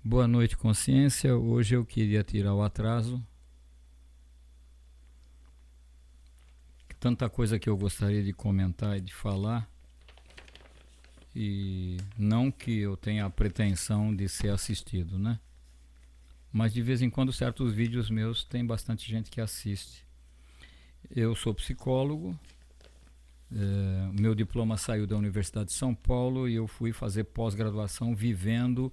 Boa noite, consciência. Hoje eu queria tirar o atraso. Tanta coisa que eu gostaria de comentar e de falar. E não que eu tenha a pretensão de ser assistido, né? Mas de vez em quando certos vídeos meus tem bastante gente que assiste. Eu sou psicólogo. Meu diploma saiu da Universidade de São Paulo e eu fui fazer pós-graduação vivendo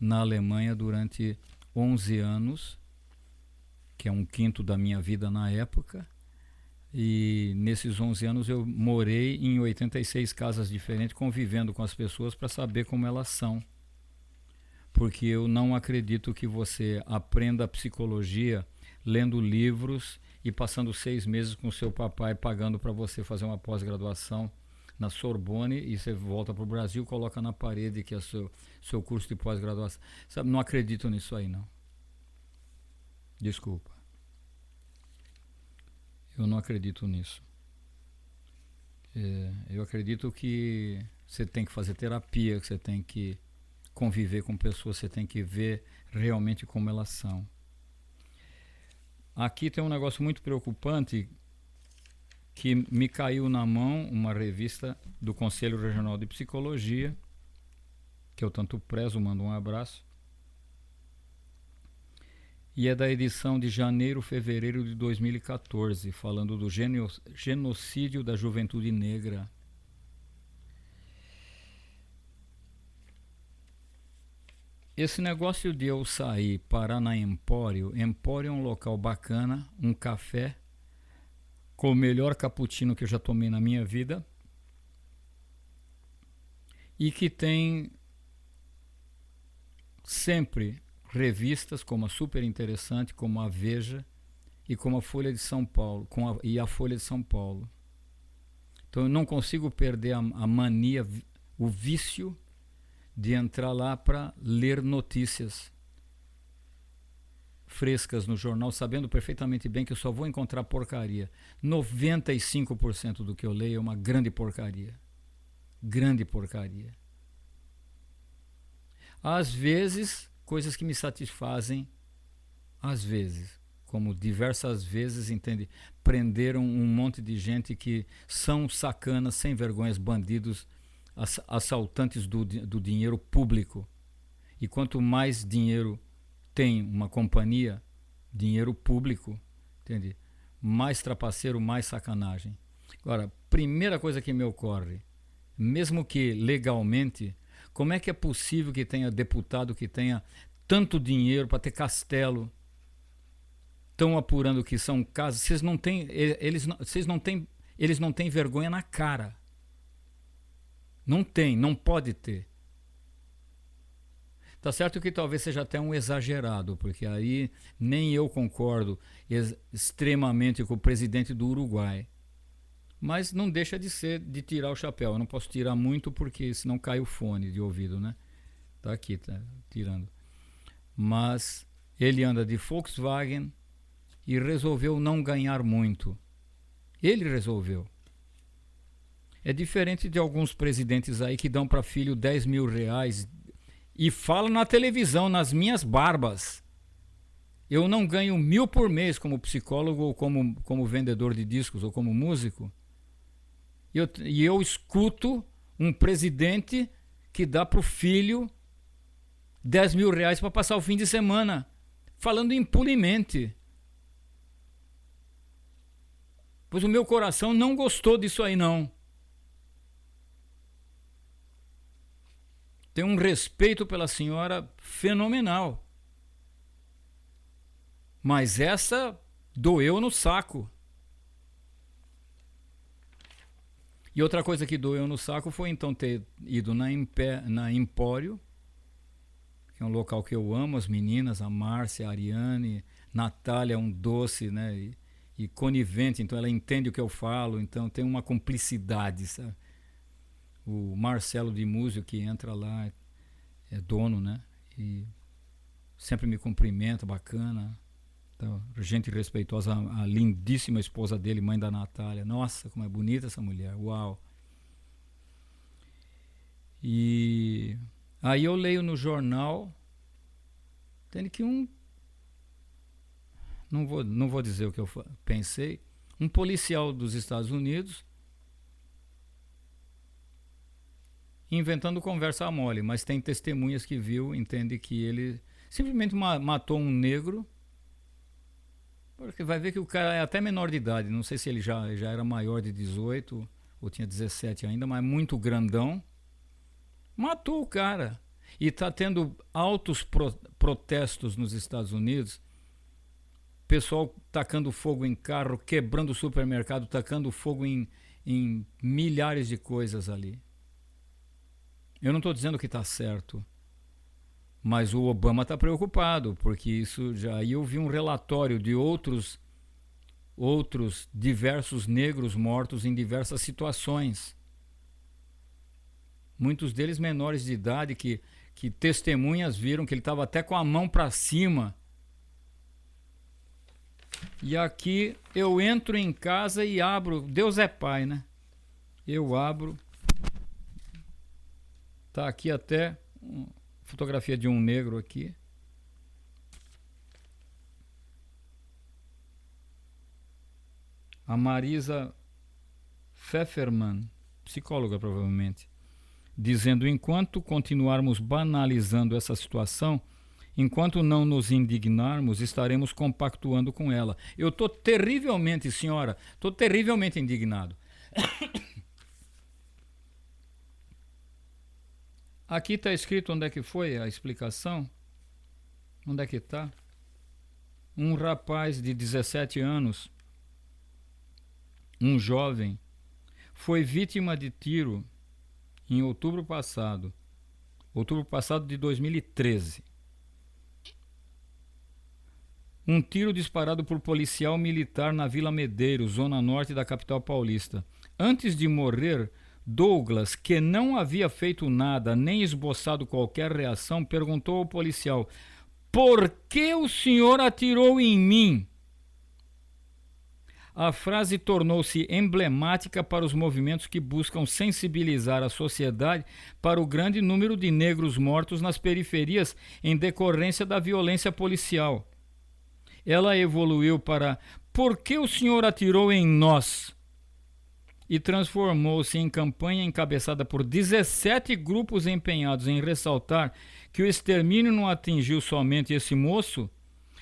na Alemanha durante 11 anos, que é um quinto da minha vida na época. E nesses 11 anos eu morei em 86 casas diferentes, convivendo com as pessoas para saber como elas são. Porque eu não acredito que você aprenda psicologia lendo livros e passando 6 meses com seu papai pagando para você fazer uma pós-graduação na Sorbonne e você volta para o Brasil, coloca na parede que é seu curso de pós-graduação. Sabe, não acredito nisso aí, não. Desculpa. Eu não acredito nisso. Eu acredito que você tem que fazer terapia, que você tem que conviver com pessoas, você tem que ver realmente como elas são. Aqui tem um negócio muito preocupante que me caiu na mão, uma revista do Conselho Regional de Psicologia, que eu tanto prezo, mando um abraço. E é da edição de janeiro, fevereiro de 2014, falando do genocídio da juventude negra. Esse negócio de eu sair, parar na Empório é um local bacana, um café com o melhor cappuccino que eu já tomei na minha vida e que tem sempre revistas como a Super Interessante, como a Veja e como a Folha de São Paulo, e a Folha de São Paulo. Então eu não consigo perder a mania, o vício de entrar lá para ler notícias frescas no jornal, sabendo perfeitamente bem que eu só vou encontrar porcaria. 95% do que eu leio é uma grande porcaria. Grande porcaria. Às vezes, coisas que me satisfazem, às vezes, como diversas vezes, entende? Prenderam um monte de gente que são sacanas, sem vergonhas, bandidos, assaltantes do dinheiro público. E quanto mais dinheiro tem uma companhia, dinheiro público, entende? Mais trapaceiro, mais sacanagem. Agora, primeira coisa que me ocorre, mesmo que legalmente, como é que é possível que tenha deputado que tenha tanto dinheiro para ter castelo? Estão apurando que são casos, vocês não têm, eles não têm vergonha na cara. Não tem, não pode ter. Tá certo que talvez seja até um exagerado, porque aí nem eu concordo extremamente com o presidente do Uruguai. Mas não deixa de ser de tirar o chapéu. Eu não posso tirar muito porque senão cai o fone de ouvido, né? Tá aqui, tá tirando. Mas ele anda de Volkswagen e resolveu não ganhar muito. Ele resolveu. É diferente de alguns presidentes aí que dão para filho 10 mil reais e falam na televisão, nas minhas barbas. Eu não ganho 1.000 por mês como psicólogo ou como vendedor de discos ou como músico. E eu escuto um presidente que dá para o filho 10 mil reais para passar o fim de semana, falando impunemente. Pois o meu coração não gostou disso aí, não. Tenho um respeito pela senhora fenomenal. Mas essa doeu no saco. E outra coisa que doeu no saco foi então ter ido na Empório, que é um local que eu amo, as meninas, a Márcia, a Ariane, Natália é um doce, né? E conivente, então ela entende o que eu falo, então tem uma cumplicidade, sabe? O Marcelo de Múzio que entra lá é dono, né? E sempre me cumprimenta, bacana. Então, gente respeitosa, a lindíssima esposa dele, mãe da Natália. Nossa, como é bonita essa mulher, uau. E aí eu leio no jornal Entende que não vou dizer o que eu pensei, um policial dos Estados Unidos inventando conversa mole, mas tem testemunhas que viu, entende que ele simplesmente matou um negro, porque vai ver que o cara é até menor de idade, não sei se ele já era maior de 18 ou tinha 17 ainda, mas muito grandão, matou o cara. E está tendo altos protestos nos Estados Unidos, pessoal tacando fogo em carro, quebrando o supermercado, tacando fogo em milhares de coisas ali. Eu não estou dizendo que está certo, mas o Obama está preocupado, porque isso já. Eu vi um relatório de outros diversos negros mortos em diversas situações. Muitos deles menores de idade que testemunhas viram que ele estava até com a mão para cima. E aqui eu entro em casa e abro. Deus é pai, né? Eu abro. Tá aqui até fotografia de um negro aqui. A Marisa Pfefferman, psicóloga provavelmente, dizendo: enquanto continuarmos banalizando essa situação, enquanto não nos indignarmos, estaremos compactuando com ela. Eu estou terrivelmente, senhora, estou terrivelmente indignado. Aqui está escrito onde é que foi a explicação. Onde é que está? Um rapaz de 17 anos, um jovem, foi vítima de tiro em outubro passado de 2013. Um tiro disparado por policial militar na Vila Medeiros, zona norte da capital paulista. Antes de morrer, Douglas, que não havia feito nada, nem esboçado qualquer reação, perguntou ao policial: por que o senhor atirou em mim? A frase tornou-se emblemática para os movimentos que buscam sensibilizar a sociedade para o grande número de negros mortos nas periferias em decorrência da violência policial. Ela evoluiu para: por que o senhor atirou em nós? E transformou-se em campanha encabeçada por 17 grupos empenhados em ressaltar que o extermínio não atingiu somente esse moço,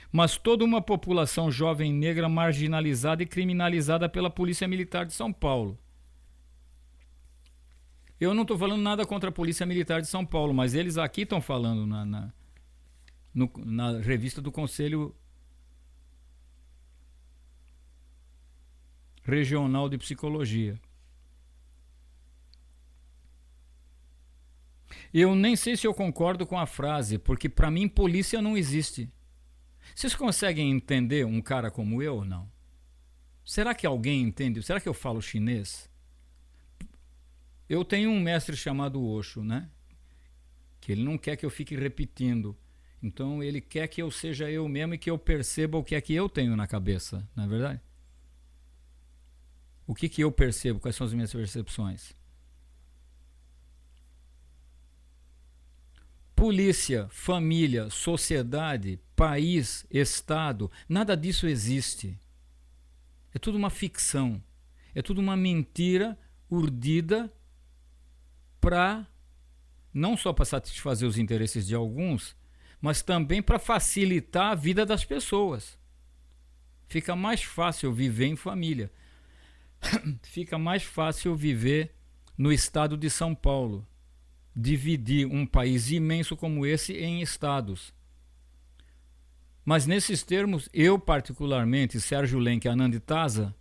mas toda uma população jovem negra marginalizada e criminalizada pela Polícia Militar de São Paulo. Eu não estou falando nada contra a Polícia Militar de São Paulo, mas eles aqui estão falando na revista do Conselho Regional de Psicologia. Eu nem sei se eu concordo com a frase, porque para mim polícia não existe. Vocês conseguem entender um cara como eu ou não? Será que alguém entende? Será que eu falo chinês? Eu tenho um mestre chamado Osho, né? Que ele não quer que eu fique repetindo. Então ele quer que eu seja eu mesmo e que eu perceba o que é que eu tenho na cabeça, não é verdade? O que eu percebo? Quais são as minhas percepções? Polícia, família, sociedade, país, Estado, nada disso existe. É tudo uma ficção. É tudo uma mentira urdida para, não só para satisfazer os interesses de alguns, mas também para facilitar a vida das pessoas. Fica mais fácil viver em família. Fica mais fácil viver no estado de São Paulo. Dividir um país imenso como esse em estados. Mas nesses termos, eu particularmente, Sérgio Lenk Ananditaza,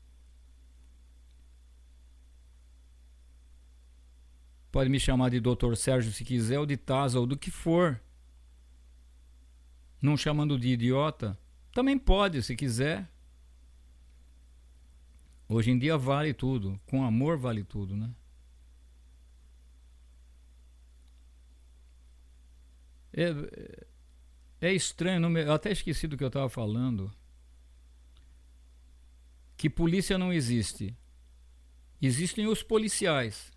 pode me chamar de Dr. Sérgio se quiser, ou de Taza, ou do que for. Não chamando de idiota, também pode, se quiser. Hoje em dia vale tudo, com amor vale tudo, né? É estranho, eu até esqueci do que eu estava falando. Que polícia não existe. Existem os policiais.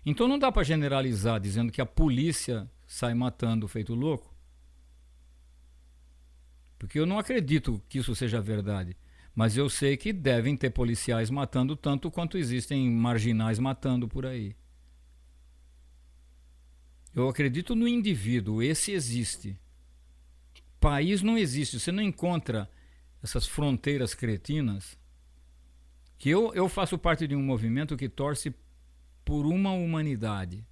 Então não dá para generalizar dizendo que a polícia sai matando feito louco. Porque eu não acredito que isso seja verdade. Mas eu sei que devem ter policiais matando tanto quanto existem marginais matando por aí. Eu acredito no indivíduo, esse existe. País não existe, você não encontra essas fronteiras cretinas. Que eu faço parte de um movimento que torce por uma humanidade.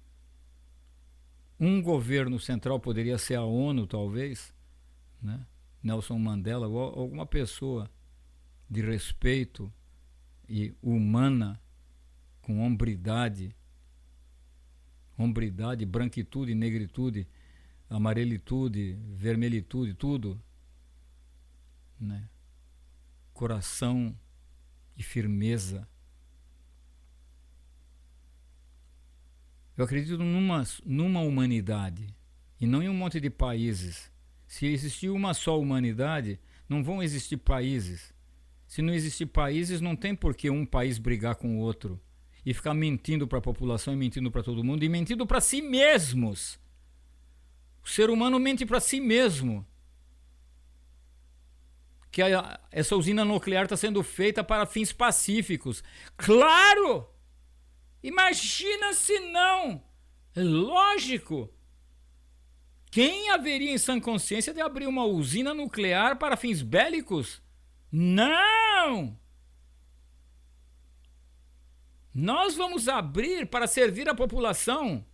Um governo central poderia ser a ONU, talvez, né? Nelson Mandela, ou alguma pessoa de respeito e humana, com hombridade, branquitude, negritude, amarelitude, vermelhitude, tudo, né? Coração e firmeza. Eu acredito numa humanidade e não em um monte de países. Se existir uma só humanidade, não vão existir países. Se não existir países, não tem por que um país brigar com o outro e ficar mentindo para a população e mentindo para todo mundo e mentindo para si mesmos. O ser humano mente para si mesmo. Que essa usina nuclear está sendo feita para fins pacíficos. Claro! Imagina se não! É lógico! Quem haveria em sã consciência de abrir uma usina nuclear para fins bélicos? Não! Nós vamos abrir para servir a população.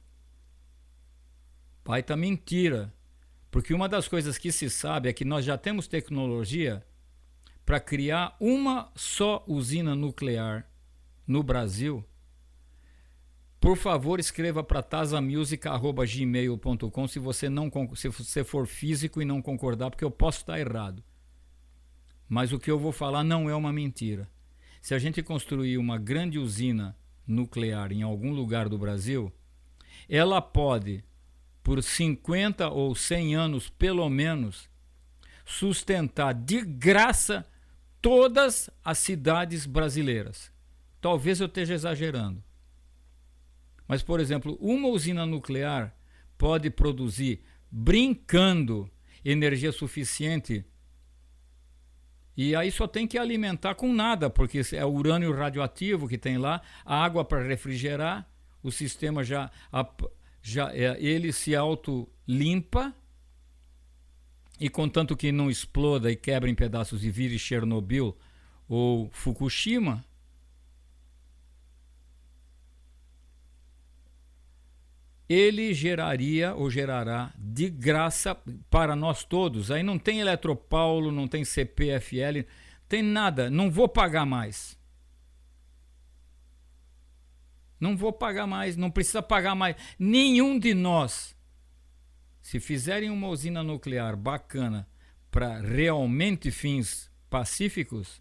Baita mentira. Porque uma das coisas que se sabe é que nós já temos tecnologia para criar uma só usina nuclear no Brasil. Por favor, escreva para tasamusic@gmail.com se você for físico e não concordar, porque eu posso estar errado. Mas o que eu vou falar não é uma mentira. Se a gente construir uma grande usina nuclear em algum lugar do Brasil, ela pode, por 50 ou 100 anos pelo menos, sustentar de graça todas as cidades brasileiras. Talvez eu esteja exagerando. Mas, por exemplo, uma usina nuclear pode produzir, brincando, energia suficiente. E aí só tem que alimentar com nada, porque é o urânio radioativo que tem lá, a água para refrigerar, o sistema ele se auto-limpa, e contanto que não exploda e quebra em pedaços e vire Chernobyl ou Fukushima, ele geraria ou gerará de graça para nós todos. Aí não tem Eletropaulo, não tem CPFL, tem nada, não vou pagar mais. Não vou pagar mais, não precisa pagar mais. Nenhum de nós, se fizerem uma usina nuclear bacana para realmente fins pacíficos,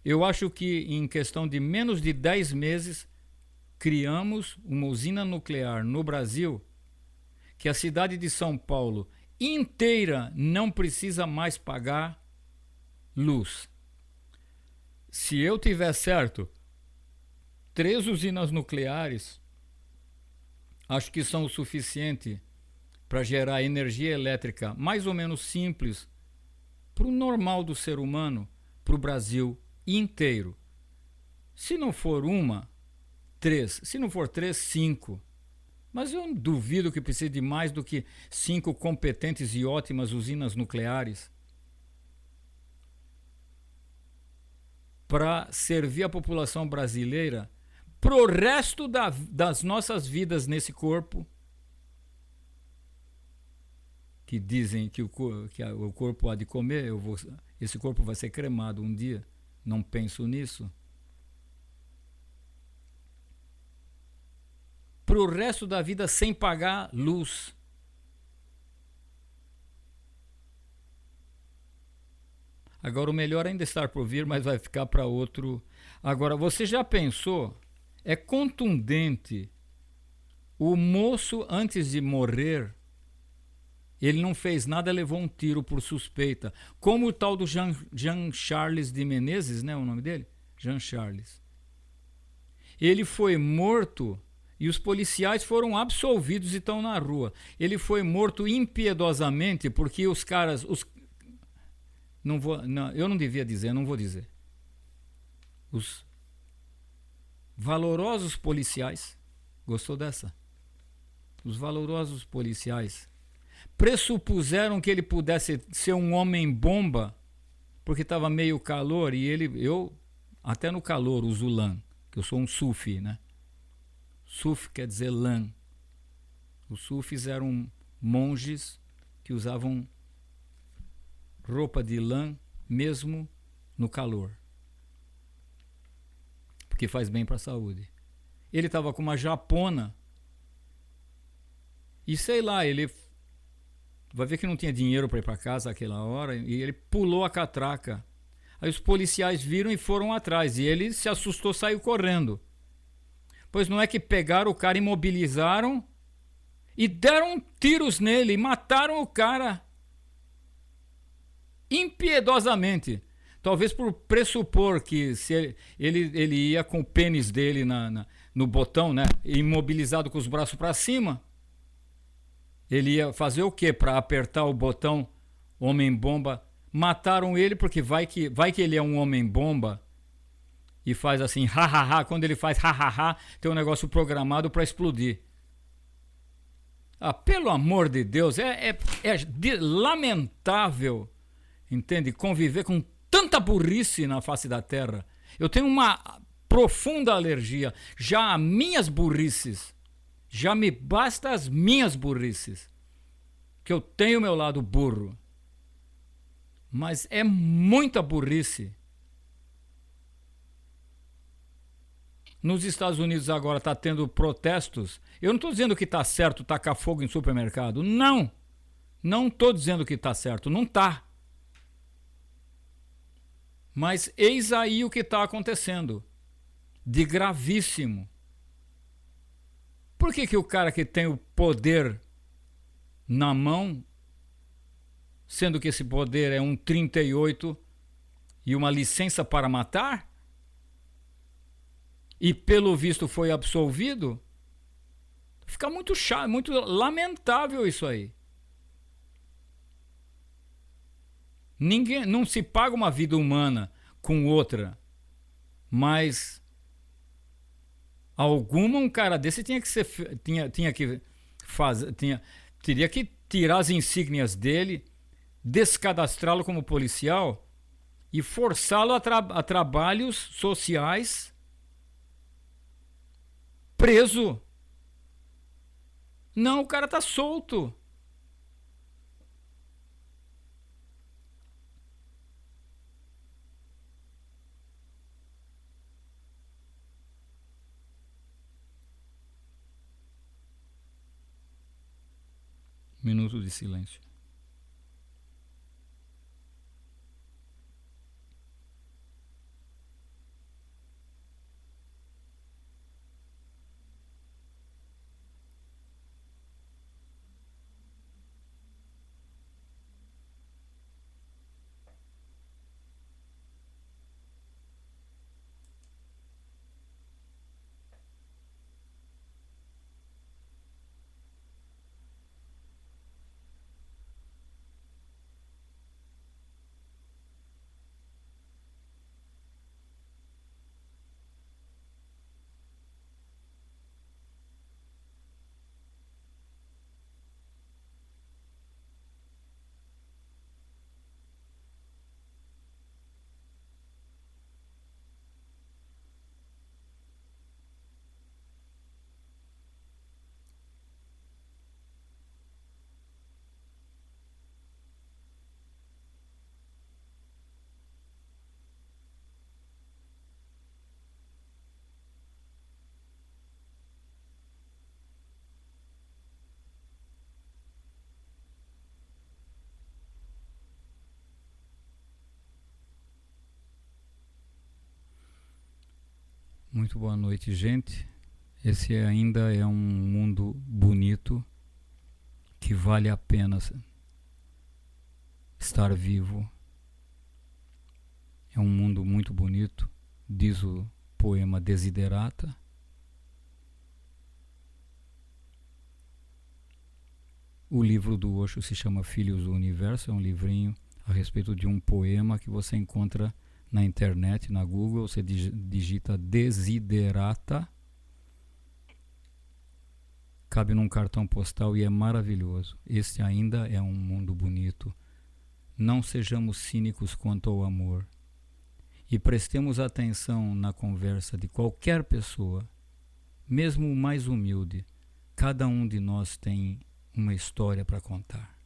eu acho que em questão de menos de 10 meses, criamos uma usina nuclear no Brasil que a cidade de São Paulo inteira não precisa mais pagar luz. Se eu tiver certo, 3 usinas nucleares acho que são o suficiente para gerar energia elétrica mais ou menos simples para o normal do ser humano, para o Brasil inteiro. Se não for uma, 3. Se não for 3, 5. Mas eu duvido que precise de mais do que 5 competentes e ótimas usinas nucleares para servir a população brasileira pro resto das nossas vidas nesse corpo. Que dizem que o corpo há de comer, esse corpo vai ser cremado um dia. Não penso nisso. Para o resto da vida sem pagar luz. Agora o melhor ainda está por vir, mas vai ficar para outro. Agora, você já pensou? É contundente. O moço, antes de morrer, ele não fez nada, levou um tiro por suspeita. Como o tal do Jean Charles de Menezes, né, o nome dele? Jean Charles. Ele foi morto E os policiais foram absolvidos e estão na rua. Ele foi morto impiedosamente porque os caras... eu não devia dizer, não vou dizer. Os valorosos policiais... Gostou dessa? Os valorosos policiais pressupuseram que ele pudesse ser um homem-bomba porque estava meio calor e até no calor uso lã, que eu sou um sufi, né? Sufi quer dizer lã. Os sufis eram monges que usavam roupa de lã mesmo no calor, porque faz bem para a saúde. Ele estava com uma japona e sei lá, ele vai ver que não tinha dinheiro para ir para casa aquela hora e ele pulou a catraca. Aí os policiais viram e foram atrás e ele se assustou, saiu correndo. Pois não é que pegaram o cara, imobilizaram e deram tiros nele, mataram o cara impiedosamente. Talvez por pressupor que se ele ia com o pênis dele no botão, né, imobilizado com os braços para cima, ele ia fazer o quê? Para apertar o botão homem-bomba. Mataram ele porque vai que ele é um homem-bomba e faz assim, ha. Quando ele faz ha, tem um negócio programado para explodir. Ah, pelo amor de Deus, é lamentável, entende? Conviver com tanta burrice na face da terra. Eu tenho uma profunda alergia. Já as minhas burrices, já me basta as minhas burrices, que eu tenho meu lado burro. Mas é muita burrice. Nos Estados Unidos agora está tendo protestos. Eu não estou dizendo que está certo tacar fogo em supermercado. Não. Não estou dizendo que está certo. Não está. Mas eis aí o que está acontecendo. De gravíssimo. Por que o cara que tem o poder na mão, sendo que esse poder é um 38 e uma licença para matar, e pelo visto foi absolvido, fica muito chato, muito lamentável isso aí. Não se paga uma vida humana com outra, mas um cara desse teria que tirar as insígnias dele, descadastrá-lo como policial e forçá-lo a trabalhos sociais preso. Não, o cara tá solto. Minuto de silêncio. Muito boa noite, gente. Esse ainda é um mundo bonito que vale a pena estar vivo. É um mundo muito bonito, diz o poema Desiderata. O livro do Osho se chama Filhos do Universo, é um livrinho a respeito de um poema que você encontra na internet, na Google. Você digita Desiderata, cabe num cartão postal e é maravilhoso. Este ainda é um mundo bonito. Não sejamos cínicos quanto ao amor e prestemos atenção na conversa de qualquer pessoa, mesmo o mais humilde. Cada um de nós tem uma história para contar.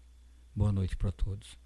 Boa noite para todos.